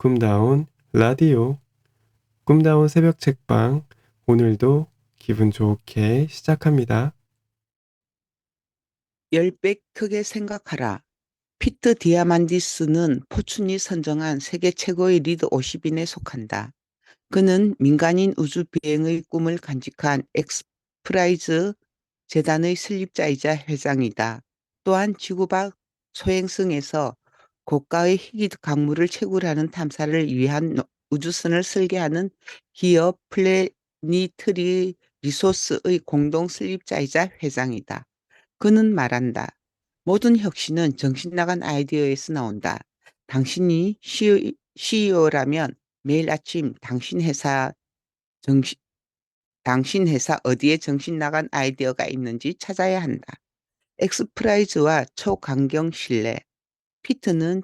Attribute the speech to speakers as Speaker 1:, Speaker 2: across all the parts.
Speaker 1: 꿈다운 라디오, 꿈다운 새벽 책방, 오늘도 기분 좋게 시작합니다.
Speaker 2: 10배 크게 생각하라. 피트 디아만디스는 포춘이 선정한 세계 최고의 리더 50인에 속한다. 그는 민간인 우주 비행의 꿈을 간직한 엑스프라이즈 재단의 설립자이자 회장이다. 또한 지구 밖 소행성에서 고가의 희귀 광물을 채굴하는 탐사를 위한 우주선을 설계하는 기업 플래니터리 리소스의 공동 설립자이자 회장이다. 그는 말한다. 모든 혁신은 정신 나간 아이디어에서 나온다. 당신이 CEO라면 매일 아침 정신, 당신 회사 어디에 정신 나간 아이디어가 있는지 찾아야 한다. 엑스프라이즈와 초강경 신뢰. 피트는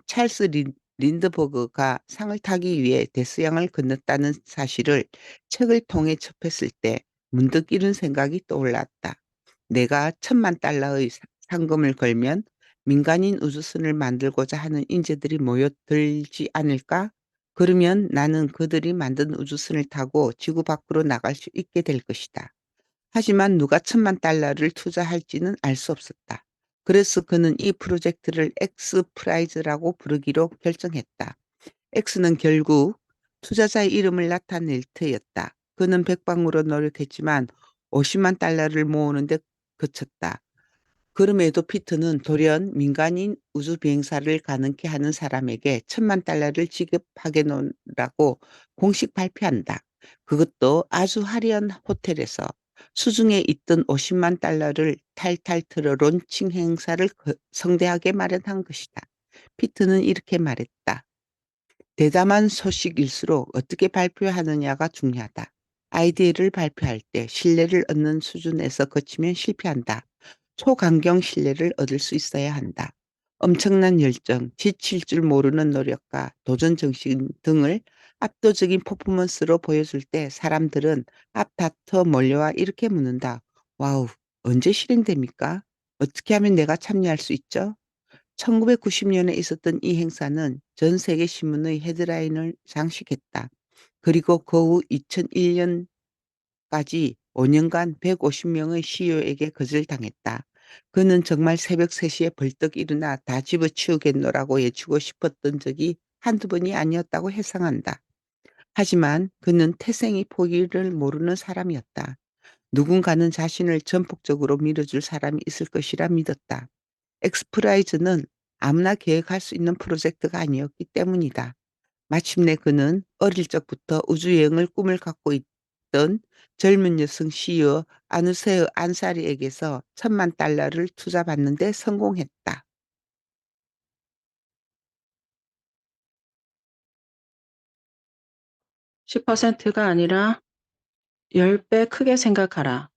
Speaker 2: 린드버그가 상을 타기 위해 대서양을 건넜다는 사실을 책을 통해 접했을 때 문득 이런 생각이 떠올랐다. 내가 1,000만 달러의 상금을 걸면 민간인 우주선을 만들고자 하는 인재들이 모여들지 않을까? 그러면 나는 그들이 만든 우주선을 타고 지구 밖으로 나갈 수 있게 될 것이다. 하지만 누가 1,000만 달러를 투자할지는 알 수 없었다. 그래서 그는 이 프로젝트를 엑스 프라이즈라고 부르기로 결정했다. X는 결국 투자자의 이름을 나타낼 터였다. 그는 백방으로 노력했지만 50만 달러를 모으는데 그쳤다. 그럼에도 피터는 돌연 민간인 우주 비행사를 가능케 하는 사람에게 1,000만 달러를 지급하겠노라고 공식 발표한다. 그것도 아주 화려한 호텔에서 수중에 있던 50만 달러를 탈탈 털어 론칭 행사를 성대하게 마련한 것이다. 피터는 이렇게 말했다. 대담한 소식일수록 어떻게 발표하느냐가 중요하다. 아이디어를 발표할 때 신뢰를 얻는 수준에서 거치면 실패한다. 초강경 신뢰를 얻을 수 있어야 한다. 엄청난 열정, 지칠 줄 모르는 노력과 도전 정신 등을 압도적인 퍼포먼스로 보여줄 때 사람들은 앞다퉈 몰려와 이렇게 묻는다. 와우, 언제 실행됩니까? 어떻게 하면 내가 참여할 수 있죠? 1990년에 있었던 이 행사는 전 세계 신문의 헤드라인을 장식했다. 그리고 그 후 2001년까지 5년간 150명의 CEO에게 거절당했다. 그는 정말 새벽 3시에 벌떡 일어나 다 집어치우겠노라고 외치고 싶었던 적이 한두 번이 아니었다고 회상한다. 하지만 그는 태생이 포기를 모르는 사람이었다. 누군가는 자신을 전폭적으로 밀어줄 사람이 있을 것이라 믿었다. 엑스프라이즈는 아무나 계획할 수 있는 프로젝트가 아니었기 때문이다. 마침내 그는 어릴 적부터 우주여행을 꿈을 갖고 있던 젊은 여성 CEO 아누세 안사리에게서 1,000만 달러를 투자받는 데 성공했다.
Speaker 3: 10%가 아니라 10배 크게 생각하라.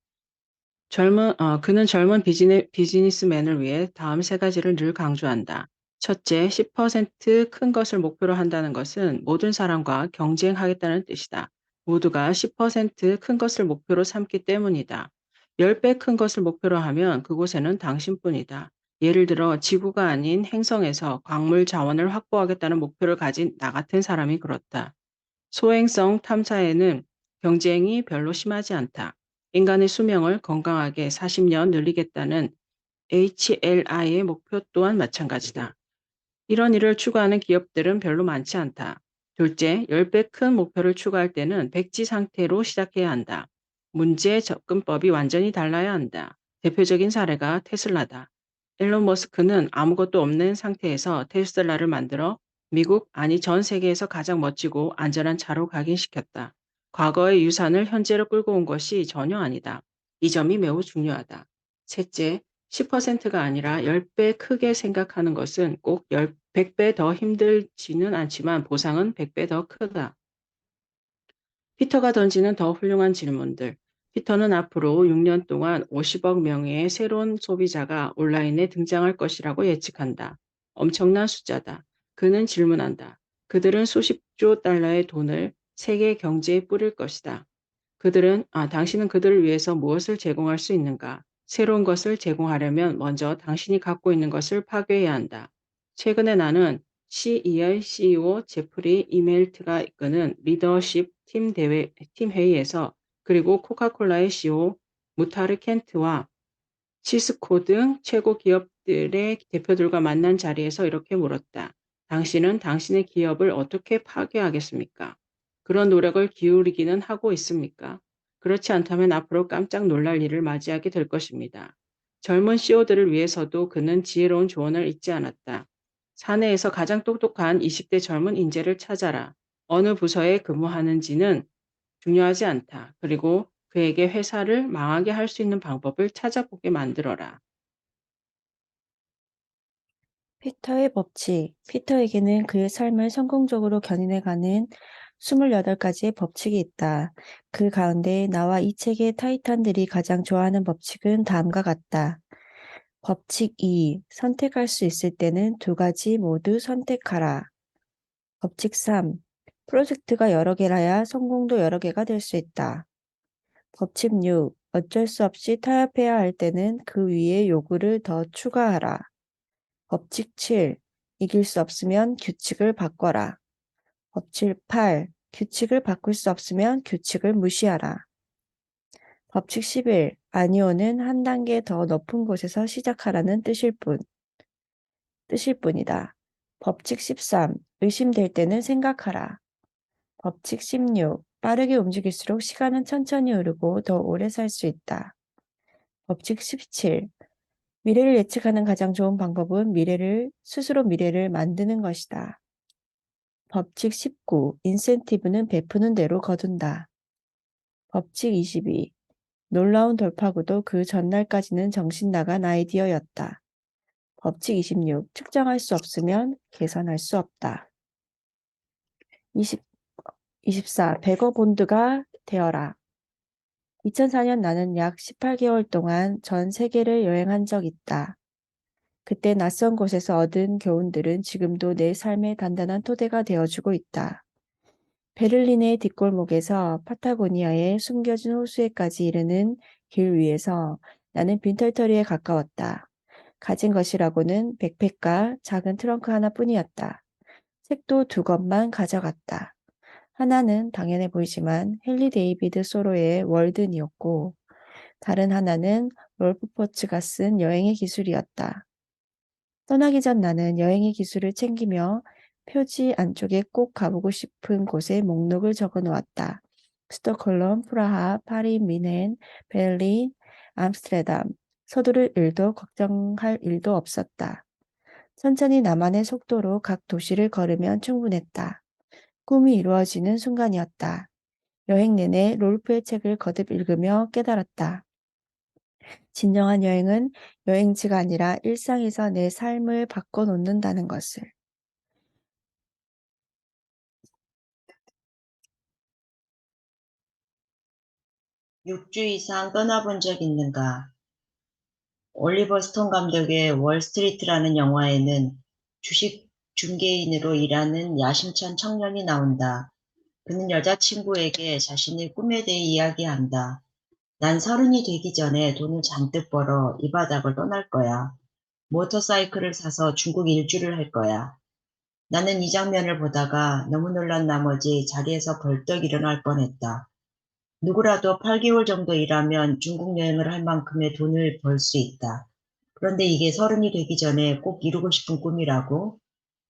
Speaker 3: 그는 젊은 비즈니스맨을 위해 다음 세 가지를 늘 강조한다. 첫째, 10%큰 것을 목표로 한다는 것은 모든 사람과 경쟁하겠다는 뜻이다. 모두가 10%큰 것을 목표로 삼기 때문이다. 10배 큰 것을 목표로 하면 그곳에는 당신뿐이다. 예를 들어 지구가 아닌 행성에서 광물 자원을 확보하겠다는 목표를 가진 나 같은 사람이 그렇다. 소행성 탐사에는 경쟁이 별로 심하지 않다. 인간의 수명을 건강하게 40년 늘리겠다는 HLI의 목표 또한 마찬가지다. 이런 일을 추구하는 기업들은 별로 많지 않다. 둘째, 10배 큰 목표를 추구할 때는 백지 상태로 시작해야 한다. 문제 접근법이 완전히 달라야 한다. 대표적인 사례가 테슬라다. 일론 머스크는 아무것도 없는 상태에서 테슬라를 만들어 미국, 아니 전 세계에서 가장 멋지고 안전한 차로 각인시켰다. 과거의 유산을 현재로 끌고 온 것이 전혀 아니다. 이 점이 매우 중요하다. 셋째, 10%가 아니라 10배 크게 생각하는 것은 꼭 100배 더 힘들지는 않지만 보상은 100배 더 크다. 피터가 던지는 더 훌륭한 질문들. 피터는 앞으로 6년 동안 50억 명의 새로운 소비자가 온라인에 등장할 것이라고 예측한다. 엄청난 숫자다. 그는 질문한다. 그들은 수십조 달러의 돈을 세계 경제에 뿌릴 것이다. 당신은 그들을 위해서 무엇을 제공할 수 있는가? 새로운 것을 제공하려면 먼저 당신이 갖고 있는 것을 파괴해야 한다. 최근에 나는 C2의 CEO 제프리 이멜트가 이끄는 리더십 팀 회의에서 그리고 코카콜라의 CEO 무타르 켄트와 시스코 등 최고 기업들의 대표들과 만난 자리에서 이렇게 물었다. 당신은 당신의 기업을 어떻게 파괴하겠습니까? 그런 노력을 기울이기는 하고 있습니까? 그렇지 않다면 앞으로 깜짝 놀랄 일을 맞이하게 될 것입니다. 젊은 CEO들을 위해서도 그는 지혜로운 조언을 잊지 않았다. 사내에서 가장 똑똑한 20대 젊은 인재를 찾아라. 어느 부서에 근무하는지는 중요하지 않다. 그리고 그에게 회사를 망하게 할 수 있는 방법을 찾아보게 만들어라.
Speaker 4: 피터의 법칙. 피터에게는 그의 삶을 성공적으로 견인해가는 28가지의 법칙이 있다. 그 가운데 나와 이 책의 타이탄들이 가장 좋아하는 법칙은 다음과 같다. 법칙 2. 선택할 수 있을 때는 2가지 모두 선택하라. 법칙 3. 프로젝트가 여러 개라야 성공도 여러 개가 될 수 있다. 법칙 6. 어쩔 수 없이 타협해야 할 때는 그 위에 요구를 더 추가하라. 법칙 7. 이길 수 없으면 규칙을 바꿔라. 법칙 8. 규칙을 바꿀 수 없으면 규칙을 무시하라. 법칙 11. 아니오는 한 단계 더 높은 곳에서 시작하라는 뜻일 뿐이다. 법칙 13. 의심될 때는 생각하라. 법칙 16. 빠르게 움직일수록 시간은 천천히 흐르고 더 오래 살 수 있다. 법칙 17. 미래를 예측하는 가장 좋은 방법은 스스로 미래를 만드는 것이다. 법칙 19. 인센티브는 베푸는 대로 거둔다. 법칙 22. 놀라운 돌파구도 그 전날까지는 정신 나간 아이디어였다. 법칙 26. 측정할 수 없으면 계산할 수 없다. 24. 베거본드가 되어라. 2004년 나는 약 18개월 동안 전 세계를 여행한 적 있다. 그때 낯선 곳에서 얻은 교훈들은 지금도 내 삶의 단단한 토대가 되어주고 있다. 베를린의 뒷골목에서 파타고니아의 숨겨진 호수에까지 이르는 길 위에서 나는 빈털터리에 가까웠다. 가진 것이라고는 백팩과 작은 트렁크 하나뿐이었다. 책도 2권만 가져갔다. 하나는 당연해 보이지만 헨리 데이비드 소로의 월든이었고 다른 하나는 롤프 포츠가 쓴 여행의 기술이었다. 떠나기 전 나는 여행의 기술을 챙기며 표지 안쪽에 꼭 가보고 싶은 곳의 목록을 적어 놓았다. 스톡홀름, 프라하, 파리, 뮌헨, 베를린, 암스테르담. 서두를 일도 걱정할 일도 없었다. 천천히 나만의 속도로 각 도시를 걸으면 충분했다. 꿈이 이루어지는 순간이었다. 여행 내내 롤프의 책을 거듭 읽으며 깨달았다. 진정한 여행은 여행지가 아니라 일상에서 내 삶을 바꿔놓는다는 것을.
Speaker 5: 6주 이상 떠나본 적 있는가? 올리버 스톤 감독의 월스트리트라는 영화에는 주식 중개인으로 일하는 야심찬 청년이 나온다. 그는 여자친구에게 자신의 꿈에 대해 이야기한다. 난 30이 되기 전에 돈을 잔뜩 벌어 이 바닥을 떠날 거야. 모터사이클을 사서 중국 일주를 할 거야. 나는 이 장면을 보다가 너무 놀란 나머지 자리에서 벌떡 일어날 뻔했다. 누구라도 8개월 정도 일하면 중국 여행을 할 만큼의 돈을 벌 수 있다. 그런데 이게 30이 되기 전에 꼭 이루고 싶은 꿈이라고?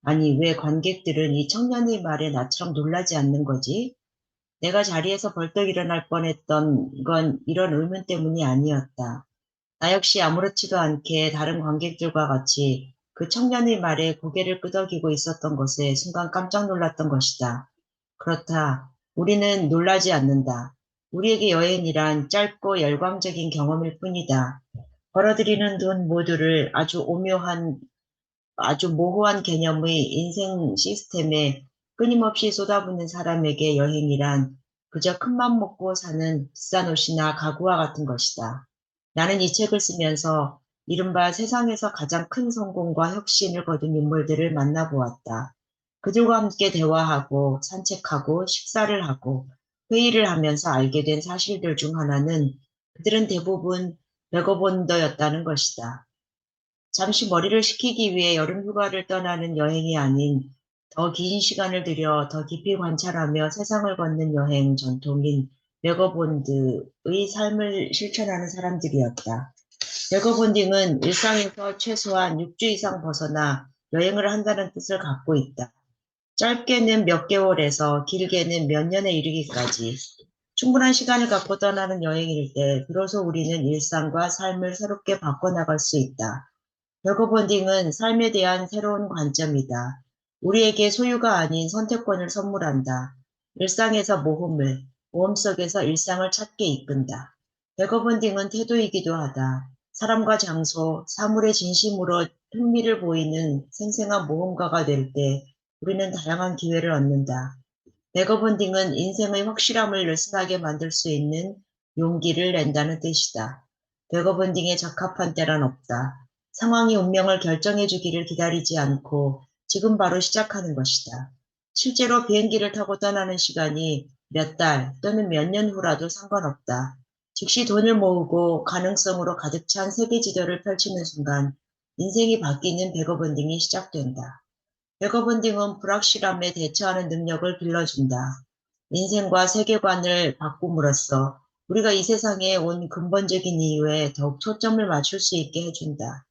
Speaker 5: 아니, 왜 관객들은 이 청년의 말에 나처럼 놀라지 않는 거지? 내가 자리에서 벌떡 일어날 뻔했던 건 이런 의문 때문이 아니었다. 나 역시 아무렇지도 않게 다른 관객들과 같이 그 청년의 말에 고개를 끄덕이고 있었던 것에 순간 깜짝 놀랐던 것이다. 그렇다. 우리는 놀라지 않는다. 우리에게 여행이란 짧고 열광적인 경험일 뿐이다. 벌어들이는 돈 모두를 아주 모호한 개념의 인생 시스템에 끊임없이 쏟아붓는 사람에게 여행이란 그저 큰맘 먹고 사는 비싼 옷이나 가구와 같은 것이다. 나는 이 책을 쓰면서 이른바 세상에서 가장 큰 성공과 혁신을 거둔 인물들을 만나보았다. 그들과 함께 대화하고 산책하고 식사를 하고 회의를 하면서 알게 된 사실들 중 하나는 그들은 대부분 베거본더였다는 것이다. 잠시 머리를 식히기 위해 여름 휴가를 떠나는 여행이 아닌 더 긴 시간을 들여 더 깊이 관찰하며 세상을 걷는 여행 전통인 베거본드의 삶을 실천하는 사람들이었다. 베거본딩은 일상에서 최소한 6주 이상 벗어나 여행을 한다는 뜻을 갖고 있다. 짧게는 몇 개월에서 길게는 몇 년에 이르기까지 충분한 시간을 갖고 떠나는 여행일 때 비로소 우리는 일상과 삶을 새롭게 바꿔나갈 수 있다. 베거본딩은 삶에 대한 새로운 관점이다. 우리에게 소유가 아닌 선택권을 선물한다. 일상에서 모험을, 모험 속에서 일상을 찾게 이끈다. 베거본딩은 태도이기도 하다. 사람과 장소, 사물의 진심으로 흥미를 보이는 생생한 모험가가 될 때 우리는 다양한 기회를 얻는다. 베거본딩은 인생의 확실함을 느슨하게 만들 수 있는 용기를 낸다는 뜻이다. 베거본딩에 적합한 때란 없다. 상황이 운명을 결정해 주기를 기다리지 않고 지금 바로 시작하는 것이다. 실제로 비행기를 타고 떠나는 시간이 몇 달 또는 몇 년 후라도 상관없다. 즉시 돈을 모으고 가능성으로 가득 찬 세계 지도를 펼치는 순간 인생이 바뀌는 베거본딩이 시작된다. 베거본딩은 불확실함에 대처하는 능력을 길러준다. 인생과 세계관을 바꿈으로써 우리가 이 세상에 온 근본적인 이유에 더욱 초점을 맞출 수 있게 해준다.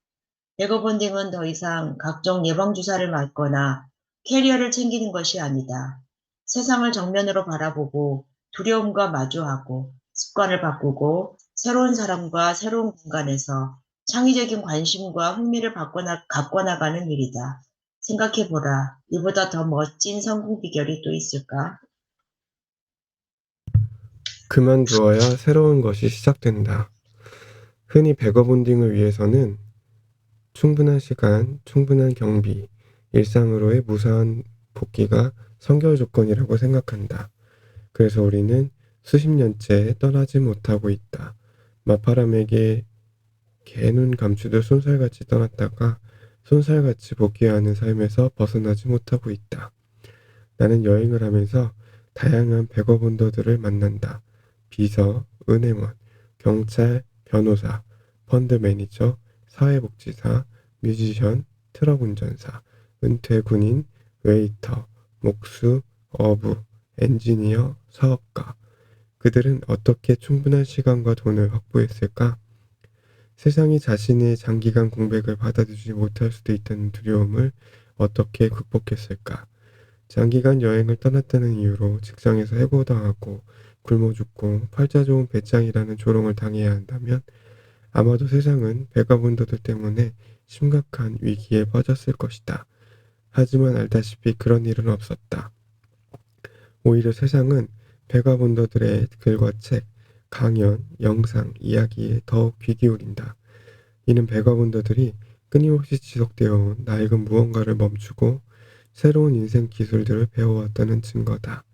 Speaker 5: 베거본딩은 더 이상 각종 예방주사를 맞거나 캐리어를 챙기는 것이 아니다. 세상을 정면으로 바라보고 두려움과 마주하고 습관을 바꾸고 새로운 사람과 새로운 공간에서 창의적인 관심과 흥미를 갖고 나가는 일이다. 생각해보라. 이보다 더 멋진 성공 비결이 또 있을까?
Speaker 1: 그만두어야 새로운 것이 시작된다. 흔히 베거본딩을 위해서는 충분한 시간, 충분한 경비, 일상으로의 무사한 복귀가 선결 조건이라고 생각한다. 그래서 우리는 수십 년째 떠나지 못하고 있다. 마파람에게 개눈 감추듯 손살같이 떠났다가 손살같이 복귀하는 삶에서 벗어나지 못하고 있다. 나는 여행을 하면서 다양한 베거본더들을 만난다. 비서, 은행원, 경찰, 변호사, 펀드 매니저, 사회복지사, 뮤지션, 트럭 운전사, 은퇴 군인, 웨이터, 목수, 어부, 엔지니어, 사업가. 그들은 어떻게 충분한 시간과 돈을 확보했을까? 세상이 자신의 장기간 공백을 받아들이지 못할 수도 있다는 두려움을 어떻게 극복했을까? 장기간 여행을 떠났다는 이유로 직장에서 해고당하고 굶어 죽고 팔자 좋은 배짱이라는 조롱을 당해야 한다면 아마도 세상은 베가본더들 때문에 심각한 위기에 빠졌을 것이다. 하지만 알다시피 그런 일은 없었다. 오히려 세상은 베가본더들의 글과 책, 강연, 영상, 이야기에 더욱 귀 기울인다. 이는 베가본더들이 끊임없이 지속되어 온 낡은 무언가를 멈추고 새로운 인생 기술들을 배워왔다는 증거다.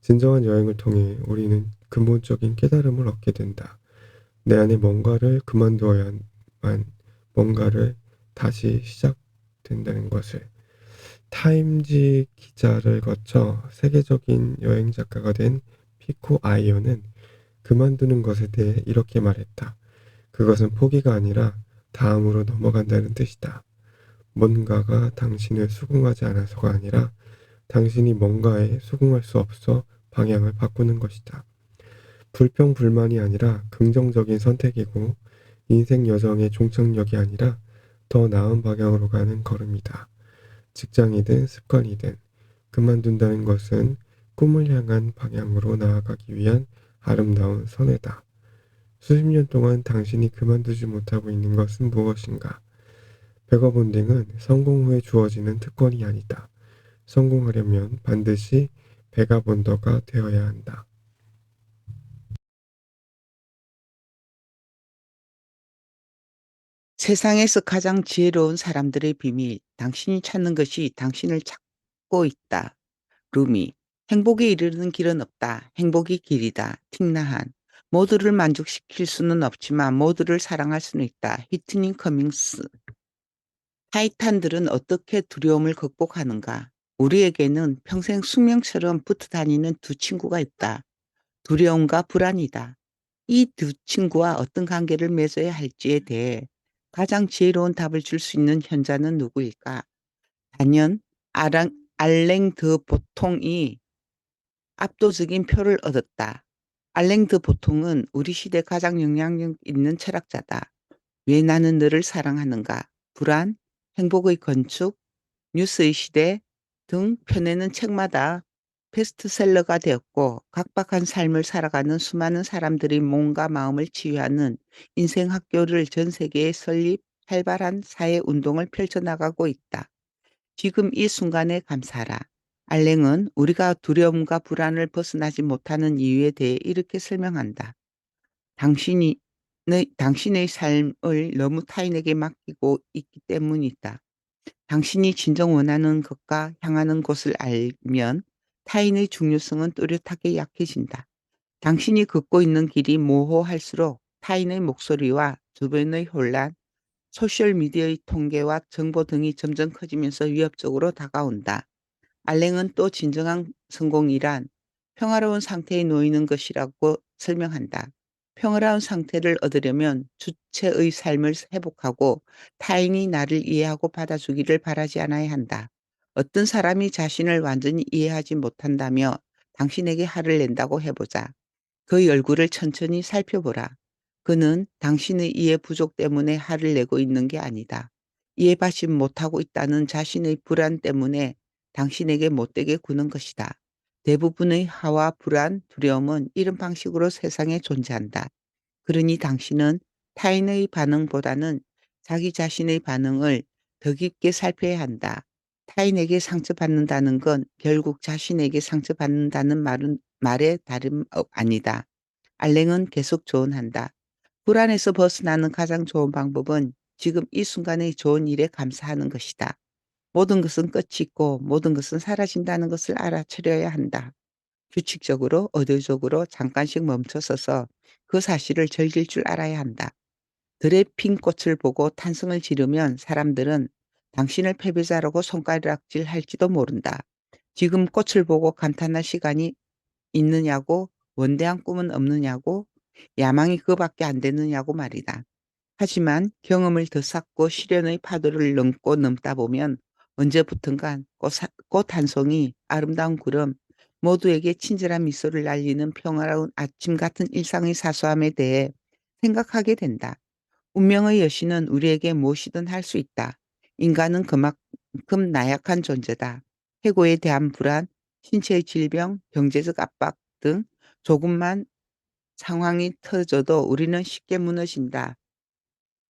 Speaker 1: 진정한 여행을 통해 우리는 근본적인 깨달음을 얻게 된다. 내 안에 뭔가를 그만두어야만 뭔가를 다시 시작된다는 것을. 타임지 기자를 거쳐 세계적인 여행 작가가 된 피코 아이어는 그만두는 것에 대해 이렇게 말했다. 그것은 포기가 아니라 다음으로 넘어간다는 뜻이다. 뭔가가 당신을 수긍하지 않아서가 아니라 당신이 뭔가에 수긍할 수 없어 방향을 바꾸는 것이다. 불평, 불만이 아니라 긍정적인 선택이고 인생 여정의 종착역이 아니라 더 나은 방향으로 가는 걸음이다. 직장이든 습관이든 그만둔다는 것은 꿈을 향한 방향으로 나아가기 위한 아름다운 선회다. 수십 년 동안 당신이 그만두지 못하고 있는 것은 무엇인가? 베거본딩은 성공 후에 주어지는 특권이 아니다. 성공하려면 반드시 베가본더가 되어야 한다.
Speaker 2: 세상에서 가장 지혜로운 사람들의 비밀, 당신이 찾는 것이 당신을 찾고 있다. 루미, 행복에 이르는 길은 없다. 행복이 길이다. 틱나한, 모두를 만족시킬 수는 없지만 모두를 사랑할 수는 있다. 히트닝 커밍스. 타이탄들은 어떻게 두려움을 극복하는가? 우리에게는 평생 숙명처럼 붙어 다니는 두 친구가 있다. 두려움과 불안이다. 이 두 친구와 어떤 관계를 맺어야 할지에 대해 가장 지혜로운 답을 줄 수 있는 현자는 누구일까? 단연 알랭 드 보통이 압도적인 표를 얻었다. 알랭 드 보통은 우리 시대 가장 영향력 있는 철학자다. 왜 나는 너를 사랑하는가? 불안, 행복의 건축, 뉴스의 시대 등 펴내는 책마다 베스트셀러가 되었고 각박한 삶을 살아가는 수많은 사람들의 몸과 마음을 치유하는 인생 학교를 전 세계에 설립 활발한 사회 운동을 펼쳐나가고 있다. 지금 이 순간에 감사하라. 알랭은 우리가 두려움과 불안을 벗어나지 못하는 이유에 대해 이렇게 설명한다. 당신의 삶을 너무 타인에게 맡기고 있기 때문이다. 당신이 진정 원하는 것과 향하는 곳을 알면 타인의 중요성은 뚜렷하게 약해진다. 당신이 걷고 있는 길이 모호할수록 타인의 목소리와 주변의 혼란, 소셜미디어의 통계와 정보 등이 점점 커지면서 위협적으로 다가온다. 알랭은 또 진정한 성공이란 평화로운 상태에 놓이는 것이라고 설명한다. 평화로운 상태를 얻으려면 주체의 삶을 회복하고 타인이 나를 이해하고 받아주기를 바라지 않아야 한다. 어떤 사람이 자신을 완전히 이해하지 못한다며 당신에게 화를 낸다고 해보자. 그의 얼굴을 천천히 살펴보라. 그는 당신의 이해 부족 때문에 화를 내고 있는 게 아니다. 이해받지 못하고 있다는 자신의 불안 때문에 당신에게 못되게 구는 것이다. 대부분의 화와 불안, 두려움은 이런 방식으로 세상에 존재한다. 그러니 당신은 타인의 반응보다는 자기 자신의 반응을 더 깊게 살펴야 한다. 타인에게 상처받는다는 건 결국 자신에게 상처받는다는 말에 다름 아니다. 알랭은 계속 조언한다. 불안에서 벗어나는 가장 좋은 방법은 지금 이 순간의 좋은 일에 감사하는 것이다. 모든 것은 끝이 있고 모든 것은 사라진다는 것을 알아차려야 한다. 규칙적으로 의도적으로 잠깐씩 멈춰서서 그 사실을 즐길 줄 알아야 한다. 들의 핀 꽃을 보고 탄성을 지르면 사람들은 당신을 패배자라고 손가락질 할지도 모른다. 지금 꽃을 보고 감탄할 시간이 있느냐고, 원대한 꿈은 없느냐고, 야망이 그거밖에 안 되느냐고 말이다. 하지만 경험을 더 쌓고 시련의 파도를 넘다 보면 언제부턴간 꽃 한 송이, 아름다운 구름, 모두에게 친절한 미소를 날리는 평화로운 아침 같은 일상의 사소함에 대해 생각하게 된다. 운명의 여신은 우리에게 무엇이든 할 수 있다. 인간은 그만큼 나약한 존재다. 해고에 대한 불안, 신체의 질병, 경제적 압박 등 조금만 상황이 터져도 우리는 쉽게 무너진다.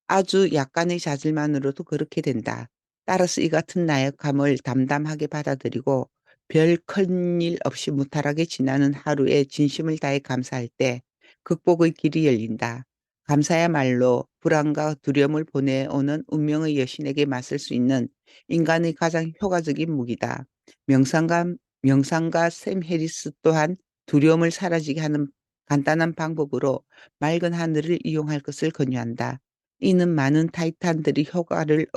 Speaker 2: 아주 약간의 자질만으로도 그렇게 된다. 따라서 이 같은 나약함을 담담하게 받아들이고 별 큰일 없이 무탈하게 지나는 하루에 진심을 다해 감사할 때 극복의 길이 열린다. 감사야말로 불안과 두려움을 보내오는 운명의 여신에게 맞설 수 있는 인간의 가장 효과적인 무기다. 명상가 샘 해리스 또한 두려움을 사라지게 하는 간단한 방법으로 맑은 하늘을 이용할 것을 권유한다. 이는 많은 타이탄들이 효과를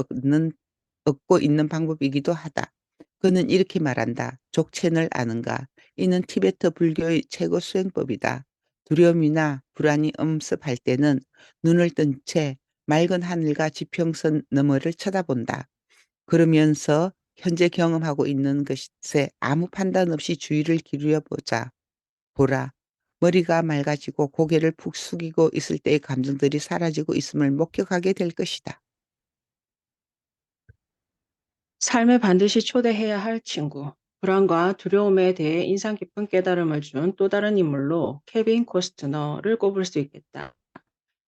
Speaker 2: 얻고 있는 방법이기도 하다. 그는 이렇게 말한다. 족첸을 아는가? 이는 티베트 불교의 최고 수행법이다. 두려움이나 불안이 엄습할 때는 눈을 뜬 채 맑은 하늘과 지평선 너머를 쳐다본다. 그러면서 현재 경험하고 있는 것에 아무 판단 없이 주의를 기울여 보라. 머리가 맑아지고 고개를 푹 숙이고 있을 때의 감정들이 사라지고 있음을 목격하게 될 것이다.
Speaker 3: 삶에 반드시 초대해야 할 친구. 불안과 두려움에 대해 인상 깊은 깨달음을 준 또 다른 인물로 케빈 코스트너를 꼽을 수 있겠다.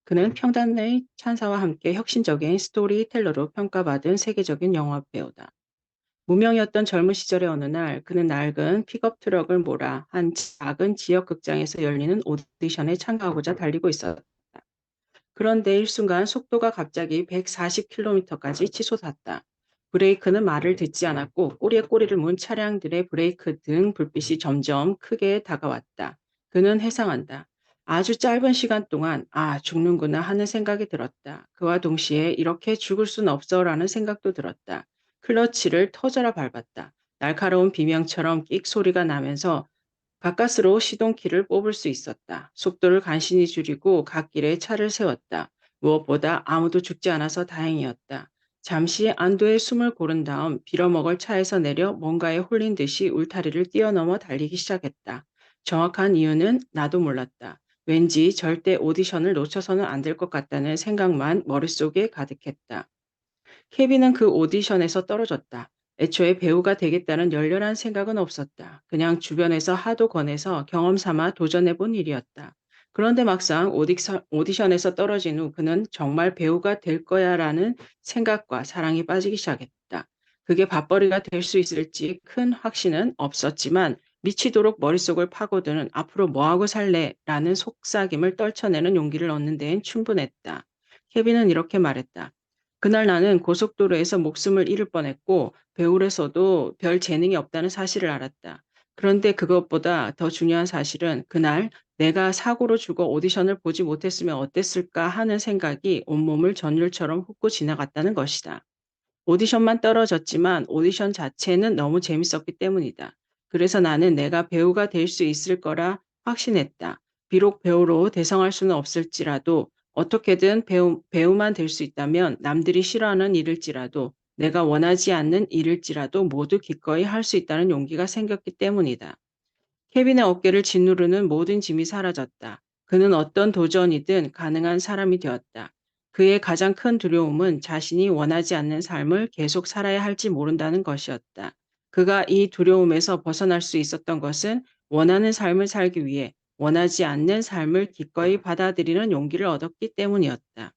Speaker 3: 그는 평단의 찬사와 함께 혁신적인 스토리텔러로 평가받은 세계적인 영화 배우다. 무명이었던 젊은 시절의 어느 날 그는 낡은 픽업 트럭을 몰아 한 작은 지역 극장에서 열리는 오디션에 참가하고자 달리고 있었다. 그런데 일순간 속도가 갑자기 140km까지 치솟았다. 브레이크는 말을 듣지 않았고 꼬리에 꼬리를 문 차량들의 브레이크 등 불빛이 점점 크게 다가왔다. 그는 회상한다. 아주 짧은 시간 동안 죽는구나 하는 생각이 들었다. 그와 동시에 이렇게 죽을 순 없어라는 생각도 들었다. 클러치를 터져라 밟았다. 날카로운 비명처럼 끽 소리가 나면서 가까스로 시동키를 뽑을 수 있었다. 속도를 간신히 줄이고 갓길에 차를 세웠다. 무엇보다 아무도 죽지 않아서 다행이었다. 잠시 안도의 숨을 고른 다음 빌어먹을 차에서 내려 뭔가에 홀린 듯이 울타리를 뛰어넘어 달리기 시작했다. 정확한 이유는 나도 몰랐다. 왠지 절대 오디션을 놓쳐서는 안 될 것 같다는 생각만 머릿속에 가득했다. 케빈은 그 오디션에서 떨어졌다. 애초에 배우가 되겠다는 열렬한 생각은 없었다. 그냥 주변에서 하도 권해서 경험 삼아 도전해본 일이었다. 그런데 막상 오디션에서 떨어진 후 그는 정말 배우가 될 거야라는 생각과 사랑에 빠지기 시작했다. 그게 밥벌이가 될 수 있을지 큰 확신은 없었지만 미치도록 머릿속을 파고드는 앞으로 뭐하고 살래라는 속삭임을 떨쳐내는 용기를 얻는 데엔 충분했다. 케빈은 이렇게 말했다. 그날 나는 고속도로에서 목숨을 잃을 뻔했고 배우로서도 별 재능이 없다는 사실을 알았다. 그런데 그것보다 더 중요한 사실은 그날 내가 사고로 죽어 오디션을 보지 못했으면 어땠을까 하는 생각이 온몸을 전율처럼 훑고 지나갔다는 것이다. 오디션만 떨어졌지만 오디션 자체는 너무 재밌었기 때문이다. 그래서 나는 내가 배우가 될 수 있을 거라 확신했다. 비록 배우로 대성할 수는 없을지라도 어떻게든 배우만 될 수 있다면 남들이 싫어하는 일일지라도 내가 원하지 않는 일일지라도 모두 기꺼이 할 수 있다는 용기가 생겼기 때문이다. 케빈의 어깨를 짓누르는 모든 짐이 사라졌다. 그는 어떤 도전이든 가능한 사람이 되었다. 그의 가장 큰 두려움은 자신이 원하지 않는 삶을 계속 살아야 할지 모른다는 것이었다. 그가 이 두려움에서 벗어날 수 있었던 것은 원하는 삶을 살기 위해 원하지 않는 삶을 기꺼이 받아들이는 용기를 얻었기 때문이었다.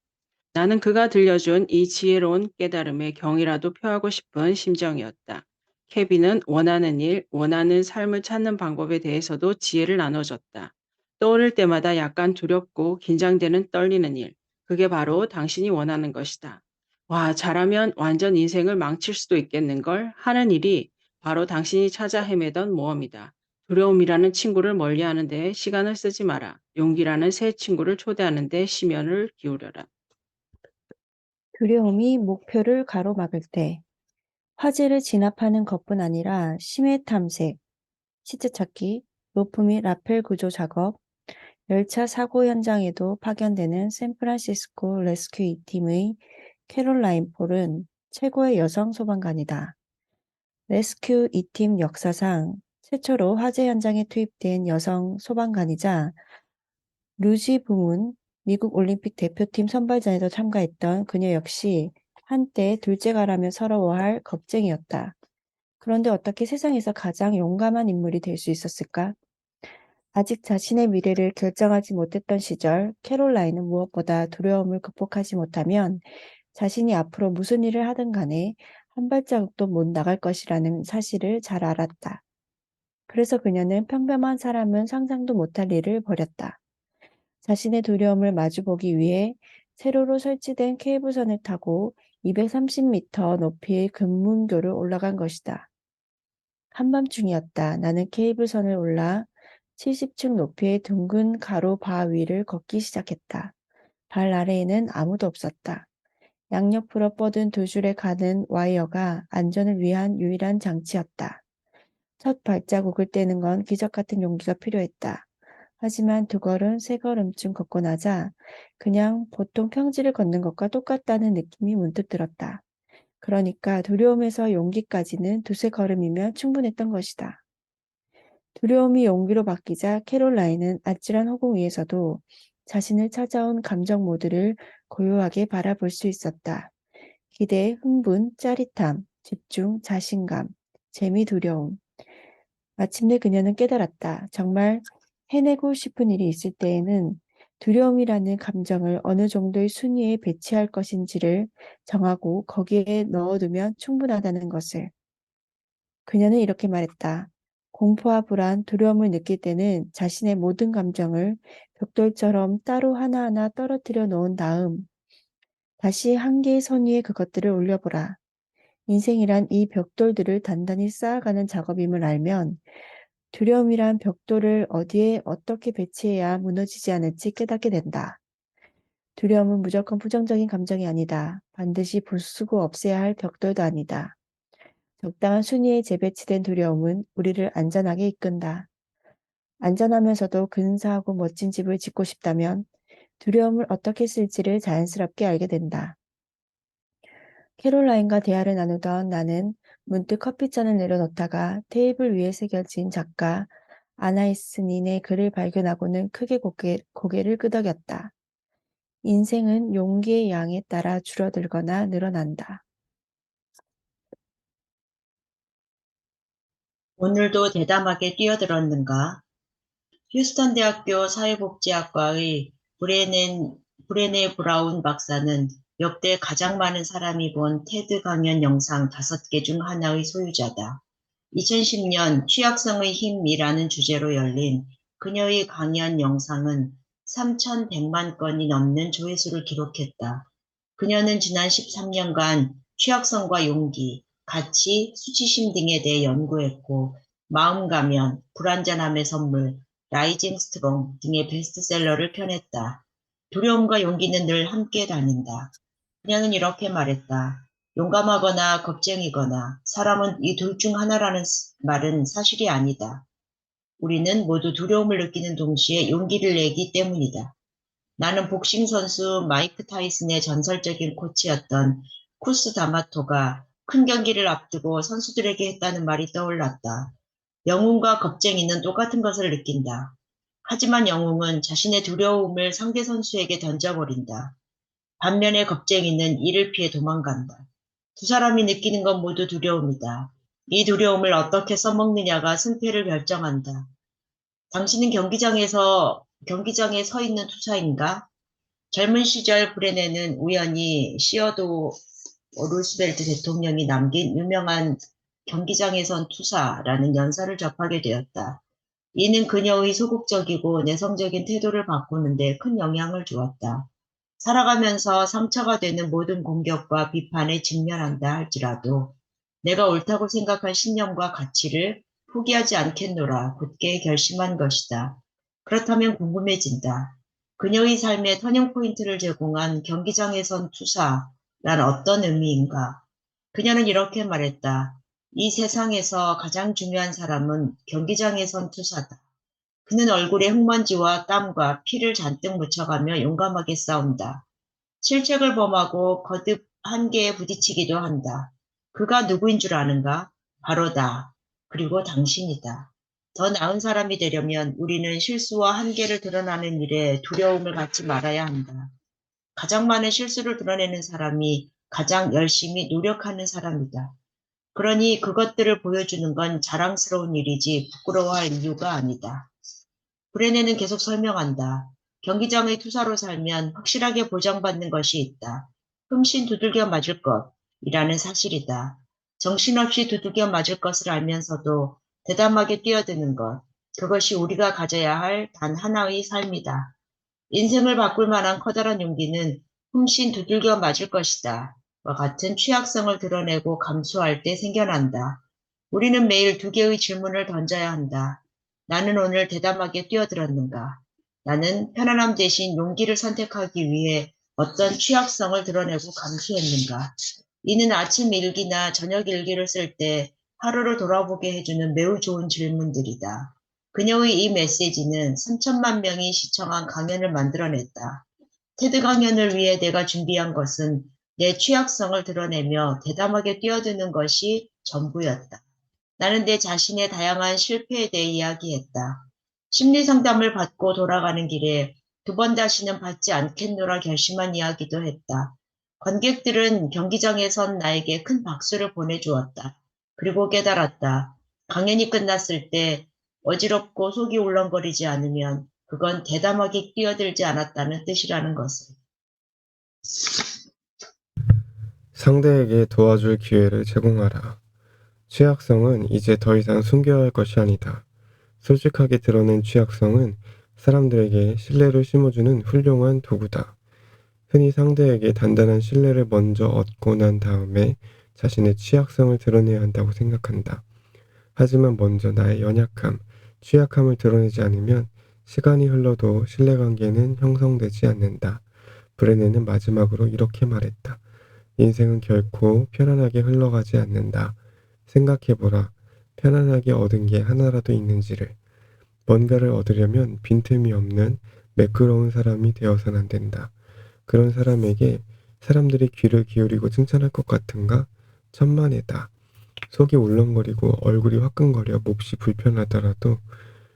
Speaker 3: 나는 그가 들려준 이 지혜로운 깨달음에 경이라도 표하고 싶은 심정이었다. 케빈은 원하는 일, 원하는 삶을 찾는 방법에 대해서도 지혜를 나눠줬다. 떠오를 때마다 약간 두렵고 긴장되는 떨리는 일. 그게 바로 당신이 원하는 것이다. 와, 잘하면 완전 인생을 망칠 수도 있겠는걸 하는 일이 바로 당신이 찾아 헤매던 모험이다. 두려움이라는 친구를 멀리하는 데 시간을 쓰지 마라. 용기라는 새 친구를 초대하는 데 심연을 기울여라.
Speaker 4: 두려움이 목표를 가로막을 때 화재를 진압하는 것뿐 아니라 심해 탐색, 시체 찾기, 로프 및 라펠 구조 작업, 열차 사고 현장에도 파견되는 샌프란시스코 레스큐 2팀의 캐롤라인 폴은 최고의 여성 소방관이다. 레스큐 2팀 역사상 최초로 화재 현장에 투입된 여성 소방관이자 루지 붕은 미국 올림픽 대표팀 선발전에도 참가했던 그녀 역시 한때 둘째가라며 서러워할 겁쟁이였다. 그런데 어떻게 세상에서 가장 용감한 인물이 될 수 있었을까? 아직 자신의 미래를 결정하지 못했던 시절, 캐롤라인은 무엇보다 두려움을 극복하지 못하면 자신이 앞으로 무슨 일을 하든 간에 한 발자국도 못 나갈 것이라는 사실을 잘 알았다. 그래서 그녀는 평범한 사람은 상상도 못할 일을 벌였다. 자신의 두려움을 마주보기 위해 세로로 설치된 케이블선을 타고 230m 높이의 금문교를 올라간 것이다. 한밤중이었다. 나는 케이블선을 올라 70층 높이의 둥근 가로 바 위를 걷기 시작했다. 발 아래에는 아무도 없었다. 양옆으로 뻗은 두 줄에 가는 와이어가 안전을 위한 유일한 장치였다. 첫 발자국을 떼는 건 기적 같은 용기가 필요했다. 하지만 두 걸음, 세 걸음쯤 걷고 나자 그냥 보통 평지를 걷는 것과 똑같다는 느낌이 문득 들었다. 그러니까 두려움에서 용기까지는 두세 걸음이면 충분했던 것이다. 두려움이 용기로 바뀌자 캐롤라인은 아찔한 허공 위에서도 자신을 찾아온 감정 모두를 고요하게 바라볼 수 있었다. 기대, 흥분, 짜릿함, 집중, 자신감, 재미, 두려움. 마침내 그녀는 깨달았다. 정말 해내고 싶은 일이 있을 때에는 두려움이라는 감정을 어느 정도의 순위에 배치할 것인지를 정하고 거기에 넣어두면 충분하다는 것을. 그녀는 이렇게 말했다. 공포와 불안, 두려움을 느낄 때는 자신의 모든 감정을 벽돌처럼 따로 하나하나 떨어뜨려 놓은 다음 다시 한 개의 선 위에 그것들을 올려보라. 인생이란 이 벽돌들을 단단히 쌓아가는 작업임을 알면 두려움이란 벽돌을 어디에 어떻게 배치해야 무너지지 않을지 깨닫게 된다. 두려움은 무조건 부정적인 감정이 아니다. 반드시 부수고 없애야 할 벽돌도 아니다. 적당한 순위에 재배치된 두려움은 우리를 안전하게 이끈다. 안전하면서도 근사하고 멋진 집을 짓고 싶다면 두려움을 어떻게 쓸지를 자연스럽게 알게 된다. 캐롤라인과 대화를 나누던 나는 문득 커피잔을 내려놓다가 테이블 위에 새겨진 작가 아나이스닌의 글을 발견하고는 크게 고개를 끄덕였다. 인생은 용기의 양에 따라 줄어들거나 늘어난다.
Speaker 5: 오늘도 대담하게 뛰어들었는가? 휴스턴 대학교 사회복지학과의 브레네 브라운 박사는 역대 가장 많은 사람이 본 테드 강연 영상 5개 중 하나의 소유자다. 2010년 취약성의 힘이라는 주제로 열린 그녀의 강연 영상은 3,100만 건이 넘는 조회수를 기록했다. 그녀는 지난 13년간 취약성과 용기, 가치, 수치심 등에 대해 연구했고 마음 가면, 불완전함의 선물, 라이징 스트롱 등의 베스트셀러를 펴냈다. 두려움과 용기는 늘 함께 다닌다. 그녀는 이렇게 말했다. 용감하거나 겁쟁이거나 사람은 이 둘 중 하나라는 말은 사실이 아니다. 우리는 모두 두려움을 느끼는 동시에 용기를 내기 때문이다. 나는 복싱 선수 마이크 타이슨의 전설적인 코치였던 쿠스 다마토가 큰 경기를 앞두고 선수들에게 했다는 말이 떠올랐다. 영웅과 겁쟁이는 똑같은 것을 느낀다. 하지만 영웅은 자신의 두려움을 상대 선수에게 던져버린다. 반면에 겁쟁이는 이를 피해 도망간다. 두 사람이 느끼는 건 모두 두려움이다. 이 두려움을 어떻게 써먹느냐가 승패를 결정한다. 당신은 경기장에 서 있는 투사인가? 젊은 시절 브레네는 우연히 시어도 루스벨트 대통령이 남긴 유명한 경기장에선 투사라는 연설을 접하게 되었다. 이는 그녀의 소극적이고 내성적인 태도를 바꾸는 데 큰 영향을 주었다. 살아가면서 상처가 되는 모든 공격과 비판에 직면한다 할지라도 내가 옳다고 생각한 신념과 가치를 포기하지 않겠노라 굳게 결심한 것이다. 그렇다면 궁금해진다. 그녀의 삶에 터닝포인트를 제공한 경기장에선 투사란 어떤 의미인가? 그녀는 이렇게 말했다. 이 세상에서 가장 중요한 사람은 경기장에선 투사다. 그는 얼굴에 흙먼지와 땀과 피를 잔뜩 묻혀가며 용감하게 싸운다. 실책을 범하고 거듭 한계에 부딪히기도 한다. 그가 누구인 줄 아는가? 바로 나, 그리고 당신이다. 더 나은 사람이 되려면 우리는 실수와 한계를 드러나는 일에 두려움을 갖지 말아야 한다. 가장 많은 실수를 드러내는 사람이 가장 열심히 노력하는 사람이다. 그러니 그것들을 보여주는 건 자랑스러운 일이지 부끄러워할 이유가 아니다. 브레네는 계속 설명한다. 경기장의 투사로 살면 확실하게 보장받는 것이 있다. 흠씬 두들겨 맞을 것이라는 사실이다. 정신없이 두들겨 맞을 것을 알면서도 대담하게 뛰어드는 것. 그것이 우리가 가져야 할 단 하나의 삶이다. 인생을 바꿀 만한 커다란 용기는 흠씬 두들겨 맞을 것이다. 와 같은 취약성을 드러내고 감수할 때 생겨난다. 우리는 매일 2개의 질문을 던져야 한다. 나는 오늘 대담하게 뛰어들었는가? 나는 편안함 대신 용기를 선택하기 위해 어떤 취약성을 드러내고 감수했는가? 이는 아침 일기나 저녁 일기를 쓸 때 하루를 돌아보게 해주는 매우 좋은 질문들이다. 그녀의 이 메시지는 3천만 명이 시청한 강연을 만들어냈다. 테드 강연을 위해 내가 준비한 것은 내 취약성을 드러내며 대담하게 뛰어드는 것이 전부였다. 나는 내 자신의 다양한 실패에 대해 이야기했다. 심리 상담을 받고 돌아가는 길에 2번 다시는 받지 않겠노라 결심한 이야기도 했다. 관객들은 경기장에 선 나에게 큰 박수를 보내주었다. 그리고 깨달았다. 강연이 끝났을 때 어지럽고 속이 울렁거리지 않으면 그건 대담하게 뛰어들지 않았다는 뜻이라는 것을.
Speaker 1: 상대에게 도와줄 기회를 제공하라. 취약성은 이제 더 이상 숨겨야 할 것이 아니다. 솔직하게 드러낸 취약성은 사람들에게 신뢰를 심어주는 훌륭한 도구다. 흔히 상대에게 단단한 신뢰를 먼저 얻고 난 다음에 자신의 취약성을 드러내야 한다고 생각한다. 하지만 먼저 나의 연약함, 취약함을 드러내지 않으면 시간이 흘러도 신뢰관계는 형성되지 않는다. 브레네는 마지막으로 이렇게 말했다. 인생은 결코 편안하게 흘러가지 않는다. 생각해보라. 편안하게 얻은 게 하나라도 있는지를. 뭔가를 얻으려면 빈틈이 없는 매끄러운 사람이 되어서는 안 된다. 그런 사람에게 사람들이 귀를 기울이고 칭찬할 것 같은가? 천만에다. 속이 울렁거리고 얼굴이 화끈거려 몹시 불편하더라도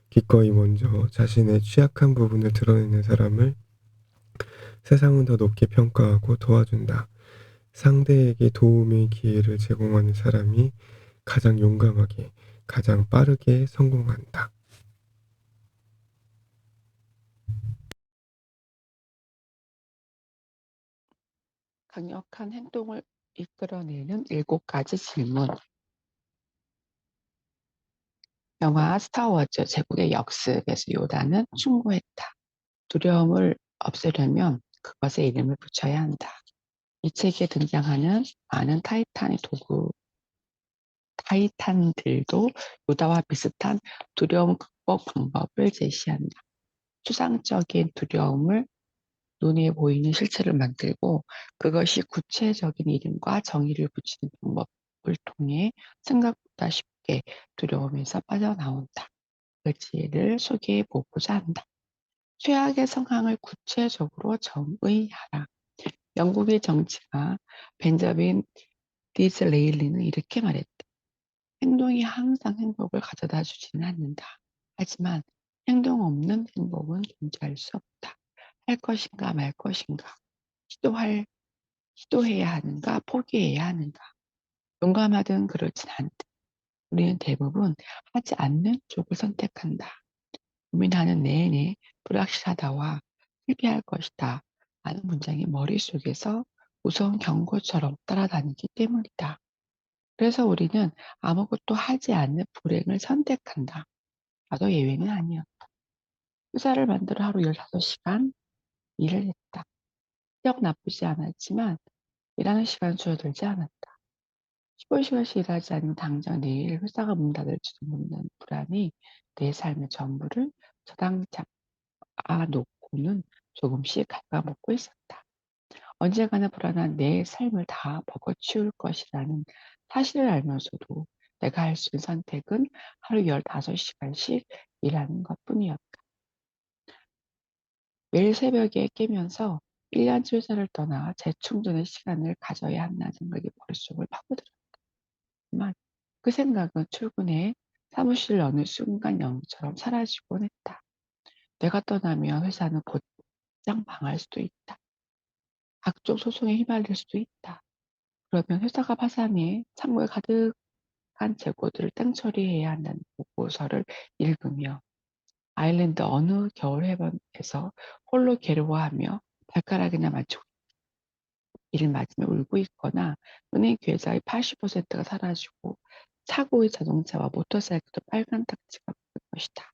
Speaker 1: 기꺼이 먼저 자신의 취약한 부분을 드러내는 사람을 세상은 더 높게 평가하고 도와준다. 상대에게 도움의 기회를 제공하는 사람이 가장 용감하게, 가장 빠르게 성공한다.
Speaker 6: 강력한 행동을 이끌어내는 7가지 질문. 영화 스타워즈 제국의 역습에서 요다는 충고했다. 두려움을 없애려면 그것에 이름을 붙여야 한다. 이 책에 등장하는 많은 타이탄들도 요다와 비슷한 두려움 극복 방법을 제시한다. 추상적인 두려움을 눈에 보이는 실체를 만들고 그것이 구체적인 이름과 정의를 붙이는 방법을 통해 생각보다 쉽게 두려움에서 빠져나온다. 그 지혜를 소개해 보고자 한다. 최악의 상황을 구체적으로 정의하라. 영국의 정치가 벤자민 디즈레일리는 이렇게 말했다. 행동이 항상 행복을 가져다 주지는 않는다. 하지만 행동 없는 행복은 존재할 수 없다. 할 것인가 말 것인가, 시도해야 하는가 포기해야 하는가, 용감하든 그렇진 않다. 우리는 대부분 하지 않는 쪽을 선택한다. 고민하는 내내 불확실하다와 실패할 것이다 라는 문장이 머릿속에서 무서운 경고처럼 따라다니기 때문이다. 그래서 우리는 아무것도 하지 않는 불행을 선택한다. 나도 예외는 아니었다. 회사를 만들어 하루 15시간 일을 했다. 실력 나쁘지 않았지만 일하는 시간 줄어들지 않았다. 15시간씩 일하지 않으면 당장 내일 회사가 문 닫을지도 모르는 불안이 내 삶의 전부를 저당잡아놓고는 조금씩 갉아먹고 있었다. 언젠가는 불안한 내 삶을 다 먹어치울 것이라는 사실을 알면서도 내가 할 수 있는 선택은 하루 15시간씩 일하는 것뿐이었다. 매일 새벽에 깨면서 1년치 회사를 떠나 재충전의 시간을 가져야 한다는 생각이 머릿속을 파고들었지만 그 생각은 출근해 사무실 어느 순간 영처럼 사라지곤 했다. 내가 떠나면 회사는 곧장 망할 수도 있다. 각종 소송에 휘말릴 수도 있다. 그러면 회사가 파산해 창고에 가득한 재고들을 땡처리해야 한다는 보고서를 읽으며 아일랜드 어느 겨울 해변에서 홀로 괴로워하며 발가락이나 맞추고 이를 맞으며 울고 있거나 은행 계좌의 80%가 사라지고 차고의 자동차와 모터사이클도 빨간 딱지가 붙을 것이다.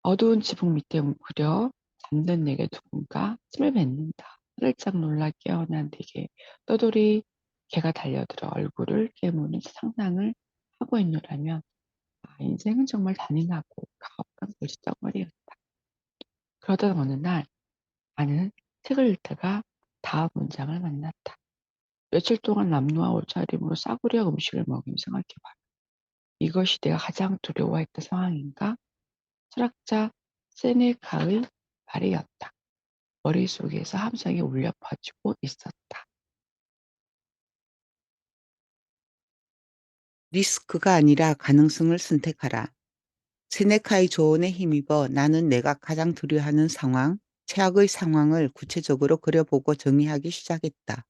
Speaker 6: 어두운 지붕 밑에 웅크려 잠든 내게 누군가 침을 뱉는다. 살짝 놀라 깨어난 내게 떠돌이 개가 달려들어 얼굴을 깨무는 상상을 하고 있노라면 인생은 정말 잔인하고 가혹한 골칫덩어리였다. 그러던 어느 날 나는 책을 읽다가 다음 문장을 만났다. 며칠 동안 남루한 옷차림으로 싸구려 음식을 먹으며 생각해봐. 이것이 내가 가장 두려워했던 상황인가? 철학자 세네카의 말이었다. 머릿속에서 함성이 울려 퍼지고 있었다.
Speaker 2: 리스크가 아니라 가능성을 선택하라. 세네카의 조언에 힘입어 나는 내가 가장 두려워하는 상황, 최악의 상황을 구체적으로 그려보고 정의하기 시작했다.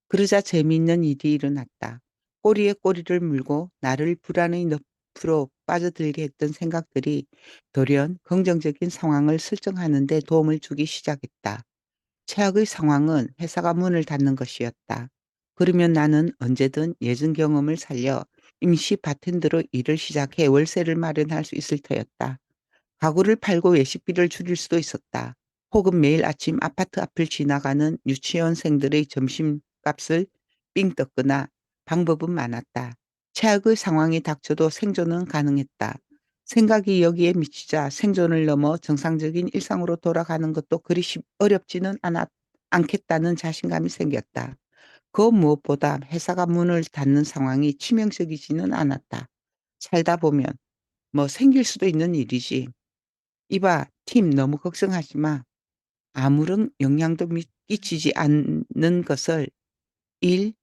Speaker 2: 그러자 재미있는 일이 일어났다. 꼬리에 꼬리를 물고 나를 불안의 늪으로 빠져들게 했던 생각들이 돌연 긍정적인 상황을 설정하는 데 도움을 주기 시작했다. 최악의 상황은 회사가 문을 닫는 것이었다. 그러면 나는 언제든 예전 경험을 살려 임시 바텐더로 일을 시작해 월세를 마련할 수 있을 터였다. 가구를 팔고 외식비를 줄일 수도 있었다. 혹은 매일 아침 아파트 앞을 지나가는 유치원생들의 점심값을 삥 뜯거나 방법은 많았다. 최악의 상황이 닥쳐도 생존은 가능했다. 생각이 여기에 미치자 생존을 넘어 정상적인 일상으로 돌아가는 것도 그리 어렵지는 않겠다는 자신감이 생겼다. 그 무엇보다 회사가 문을 닫는 상황이 치명적이지는 않았다. 살다 보면 뭐 생길 수도 있는 일이지. 이봐, 팀 너무 걱정하지 마. 아무런 영향도 끼치지 않는 것을 1.